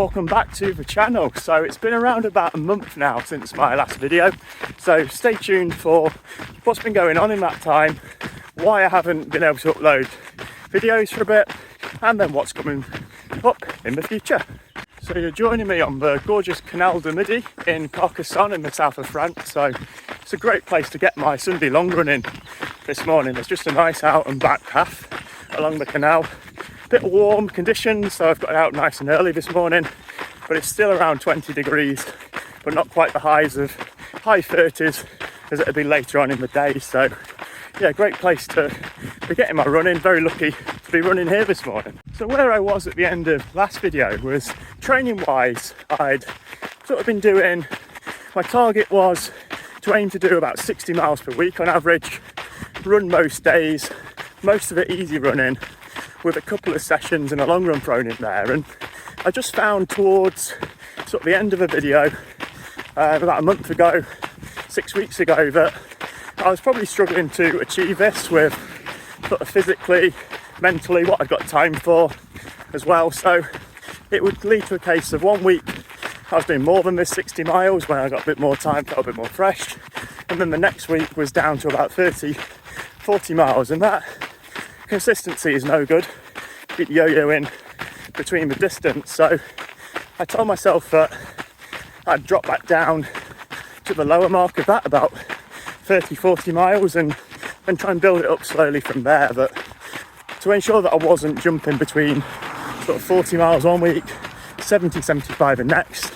welcome back to the channel. So it's been around about a month now since my last video, so stay tuned for what's been going on in that time, why I haven't been able to upload videos for a bit, and then what's coming up in the future. So you're joining me on the gorgeous Canal du Midi in Carcassonne in the south of France. So it's a great place to get my Sunday long run in this morning. There's just a nice out and back path along the canal. Bit warm conditions, so I've got out nice and early this morning, but it's still around 20 degrees, but not quite the highs of high 30s as it'll be later on in the day. So yeah, great place to be getting my run in. Very lucky to be running here this morning. So where I was at the end of last video was training wise, I'd sort of been doing, my target was to aim to do about 60 miles per week on average, run most days, most of it easy running, with a couple of sessions and a long run thrown in there. And I just found towards sort of the end of the video, about a month ago, 6 weeks ago, that I was probably struggling to achieve this with sort of physically, mentally, what I'd got time for as well. So it would lead to a case of 1 week I was doing more than this 60 miles when I got a bit more time, felt a bit more fresh, and then the next week was down to about 40 miles, and that consistency is no good. Keep yo-yoing between the distance. So I told myself that I'd drop back down to the lower mark of that, about 30-40 miles, and try and build it up slowly from there. But to ensure that I wasn't jumping between sort of 40 miles 1 week, 70-75 the next,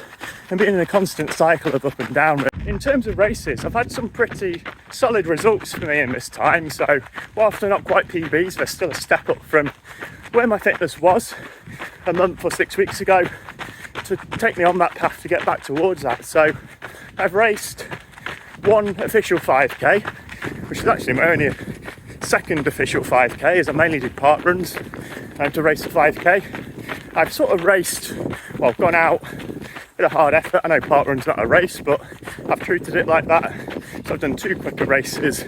and being in a constant cycle of up and down. In terms of races, I've had some pretty solid results for me in this time. So whilst they're not quite PBs, they're still a step up from where my fitness was a month or 6 weeks ago to take me on that path to get back towards that. So I've raced one official 5k, which is actually my only second official 5k, as I mainly did park runs to race a 5k. I've sort of raced, well, gone out with a hard effort. I know park run's not a race, but I've treated it like that. So I've done 2 quicker races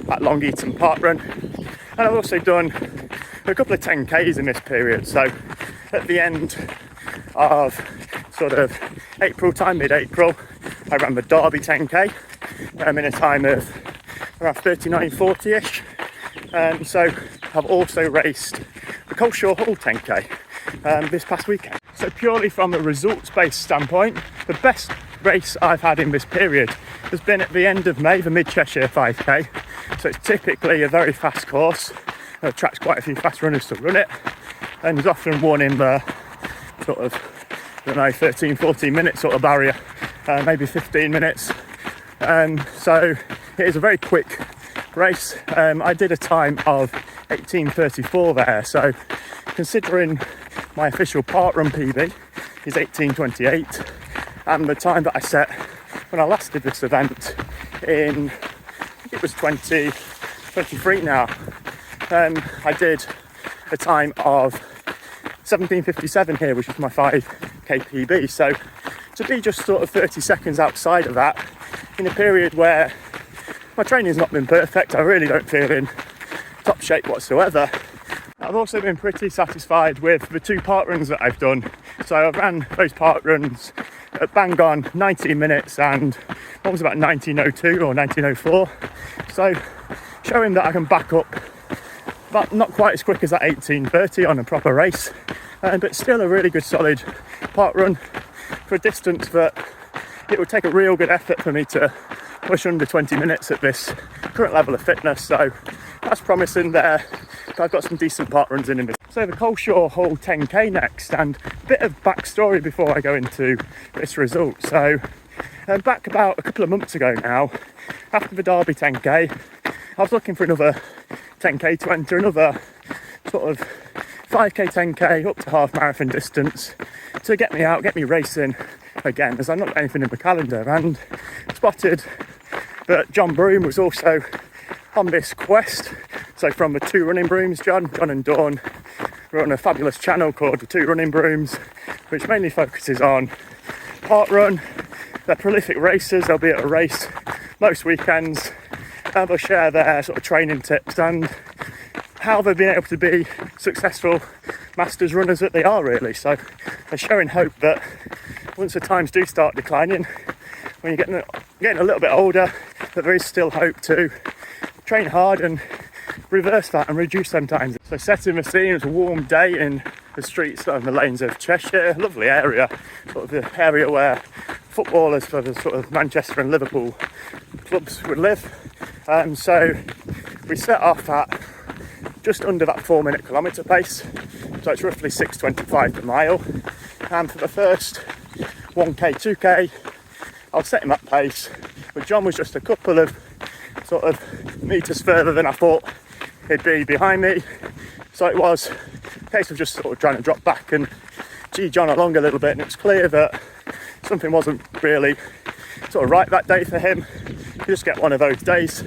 at Long Eaton Park Run, and I've also done a couple of 10Ks in this period. So at the end of sort of April time, mid-April, I ran the Derby 10K in a time of around 39:40ish. And so I've also raced the Coleshaw Hall 10K this past weekend. So purely from a results-based standpoint, the best race I've had in this period has been at the end of May, the Mid-Cheshire 5k. So it's typically a very fast course. It attracts quite a few fast runners to run it, and is often won in the sort of, I don't know, 13-14 minute sort of barrier, maybe 15 minutes. So it is a very quick race. I did a time of 18:34 there, so considering my official park run PB is 18:28, and the time that I set when I last did this event in, I think it was 2023 now, I did a time of 17:57 here, which is my 5k PB. So to be just sort of 30 seconds outside of that in a period where my training's not been perfect, I really don't feel in top shape whatsoever. I've also been pretty satisfied with the 2 park runs that I've done. So I ran those park runs at bang on 19 minutes, and one was about 19:02 or 19:04. So showing that I can back up, but not quite as quick as that 18:30 on a proper race, but still a really good solid park run for a distance that it would take a real good effort for me to push under 20 minutes at this current level of fitness. So that's promising there. I've got some decent park runs in this. So the Coleshaw Hall 10k next, and a bit of backstory before I go into this result. So back about a couple of months ago now, after the Derby 10k, I was looking for another 10k to enter, another sort of 5k, 10k up to half marathon distance to get me out, get me racing again, as I've not got anything in the calendar, and spotted that John Broom was also on this quest. So from the 2 Running Brooms, John and Dawn run a fabulous channel called the 2 Running Brooms, which mainly focuses on park run. They're prolific racers. They'll be at a race most weekends, and they'll share their sort of training tips and how they've been able to be successful masters runners that they are, really. So they're showing hope that once the times do start declining, when you're getting a little bit older, that there is still hope to train hard and reverse that and reduce them times. So setting the scene, it's a warm day in the streets and the lanes of Cheshire, lovely area, sort of the area where footballers for the sort of Manchester and Liverpool clubs would live. So we set off at just under that 4-minute kilometre pace, so it's roughly 6:25 per mile. And for the first 1k, 2k, I was setting that pace, but John was just a couple of sort of metres further than I thought he'd be behind me. So it was a case of just sort of trying to drop back and gee John along a little bit, and it's clear that something wasn't really sort of right that day for him. You just get one of those days,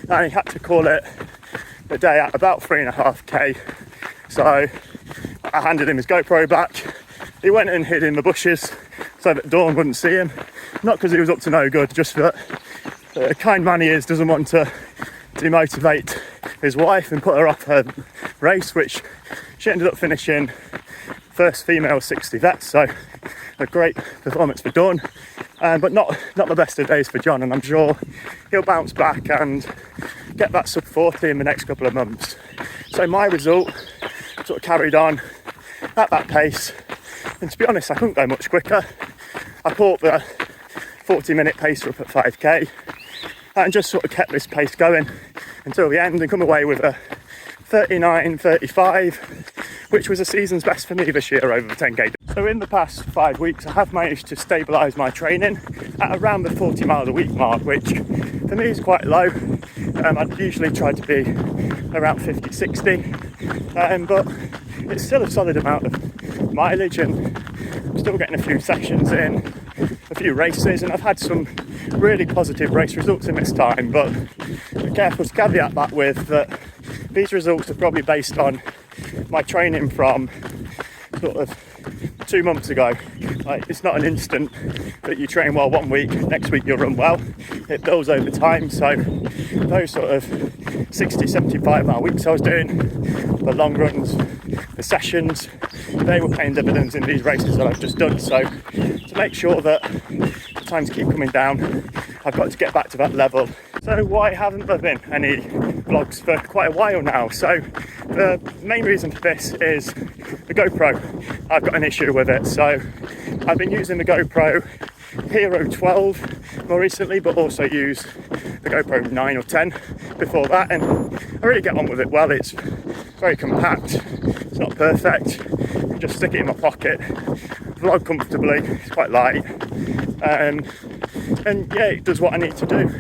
and he had to call it the day at about 3.5k. So I handed him his GoPro back. He went and hid in the bushes so that Dawn wouldn't see him. Not because he was up to no good, just that the kind man he is doesn't want to demotivate his wife and put her off her race, which she ended up finishing first female 60 vets. So a great performance for Dawn, but not the best of days for John, and I'm sure he'll bounce back and get that sub 40 in the next couple of months. So my result sort of carried on at that pace, and to be honest, I couldn't go much quicker. I caught the 40-minute pacer up at 5k and just sort of kept this pace going until the end and come away with a 39.35, which was a season's best for me this year over the 10k. So in the past 5 weeks I have managed to stabilise my training at around the 40 miles a week mark, which for me is quite low. I'd usually try to be around 50-60, but it's still a solid amount of mileage, and I'm still getting a few sessions in, a few races, and I've had some really positive race results in this time, but be careful to caveat that with that these results are probably based on my training from sort of 2 months ago. Like, it's not an instant that you train well 1 week, next week you'll run well. It builds over time. So those sort of 60-75 mile weeks I was doing, the long runs, the sessions, they were paying dividends in these races that I've just done. So to make sure that the times keep coming down, I've got to get back to that level. So why haven't there been any vlogs for quite a while now? So the main reason for this is the GoPro. I've got an issue with it. So I've been using the GoPro Hero 12 more recently, but also use the GoPro 9 or 10 before that, and I really get on with it well. It's very compact, it's not perfect, you can just stick it in my pocket, vlog comfortably, it's quite light, and yeah, it does what I need to do.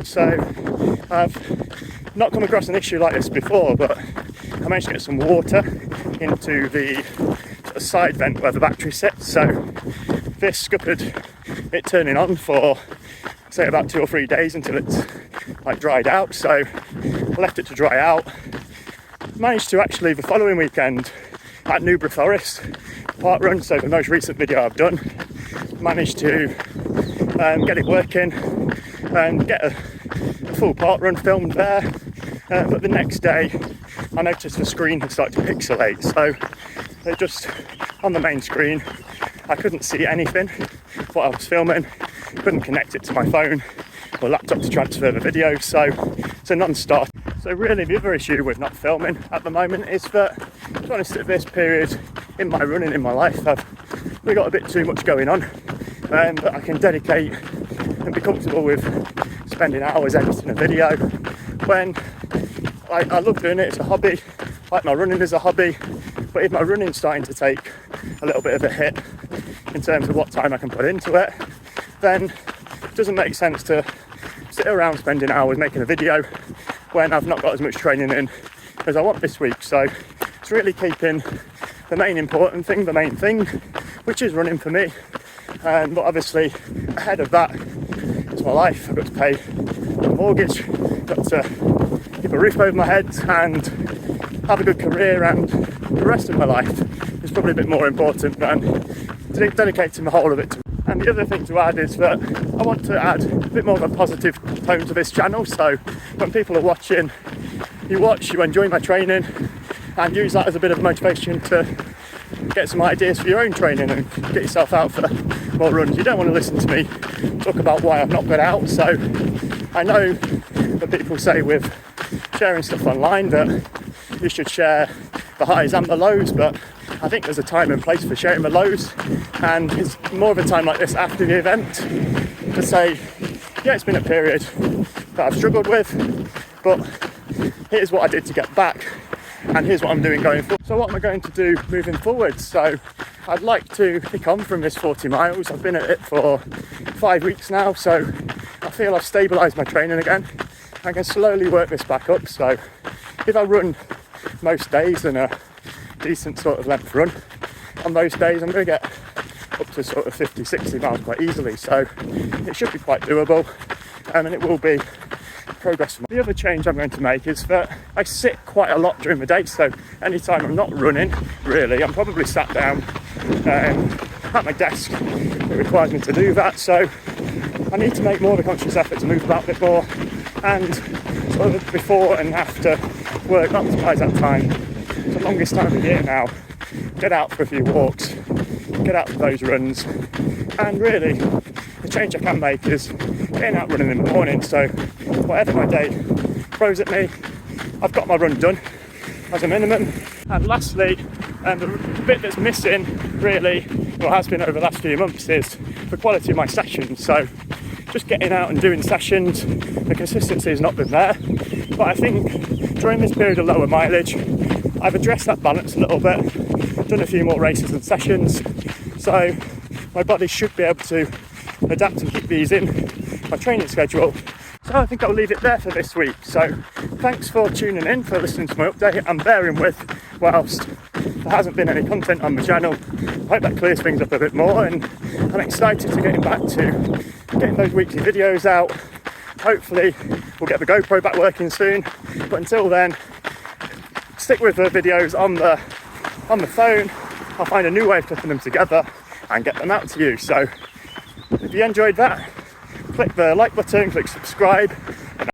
So I've not come across an issue like this before, but I managed to get some water into the sort of side vent where the battery sits. So this scuppered it turning on for say about 2 or 3 days until it's like dried out. So I left it to dry out. Managed to actually the following weekend at Newbury Forest park run, so the most recent video I've done, managed to get it working and get a full park run filmed there. But the next day I noticed the screen had started to pixelate, so it just on the main screen I couldn't see anything what I was filming, couldn't connect it to my phone or laptop to transfer the video, so it's a non-start. So really the other issue with not filming at the moment is that, to be honest, at this period in my running in my life I've really got a bit too much going on, but I can dedicate and be comfortable with spending hours editing a video when I love doing it. It's a hobby, like my running is a hobby, but if my running's starting to take a little bit of a hit in terms of what time I can put into it, then it doesn't make sense to sit around spending hours making a video when I've not got as much training in as I want this week. So it's really keeping the main important thing, the main thing, which is running for me. But obviously ahead of that, it's my life. I've got to pay the mortgage, got to keep a roof over my head and have a good career, and the rest of my life is probably a bit more important than dedicating the whole of it to. And the other thing to add is that I want to add a bit more of a positive tone to this channel. So when people are watching, you watch, you enjoy my training, and use that as a bit of motivation to get some ideas for your own training and get yourself out for more runs. You don't want to listen to me talk about why I've not got out. So I know that people say with sharing stuff online that you should share the highs and the lows, but I think there's a time and place for sharing the lows, and it's more of a time like this after the event to say, yeah, it's been a period that I've struggled with, but here's what I did to get back, and here's what I'm doing going forward. So what am I going to do moving forward? So I'd like to kick on from this 40 miles. I've been at it for 5 weeks now, so I feel I've stabilised my training again. I can slowly work this back up. So if I run most days in a decent sort of length run, on those days I'm going to get up to sort of 50-60 miles quite easily, so it should be quite doable, and it will be progress. The other change I'm going to make is that I sit quite a lot during the day, so anytime I'm not running really, I'm probably sat down at my desk. It requires me to do that, so I need to make more of a conscious effort to move about a bit more, and sort of before and after work optimise that time. It's the longest time of the year now. Get out for a few walks, get out for those runs, and really the change I can make is getting out running in the morning. So whatever my day throws at me, I've got my run done as a minimum. And lastly, the bit that's missing really, or has been over the last few months, is the quality of my sessions. So just getting out and doing sessions, the consistency has not been there, but I think during this period of lower mileage I've addressed that balance a little bit, done a few more races and sessions, so my body should be able to adapt and keep these in my training schedule. So I think I'll leave it there for this week. So thanks for tuning in, for listening to my update and bearing with whilst there hasn't been any content on the channel. I hope that clears things up a bit more, and I'm excited to getting back to getting those weekly videos out. Hopefully we'll get the GoPro back working soon, but until then, stick with the videos on the phone. I'll find a new way of putting them together and get them out to you. So if you enjoyed that, click the like button, click subscribe,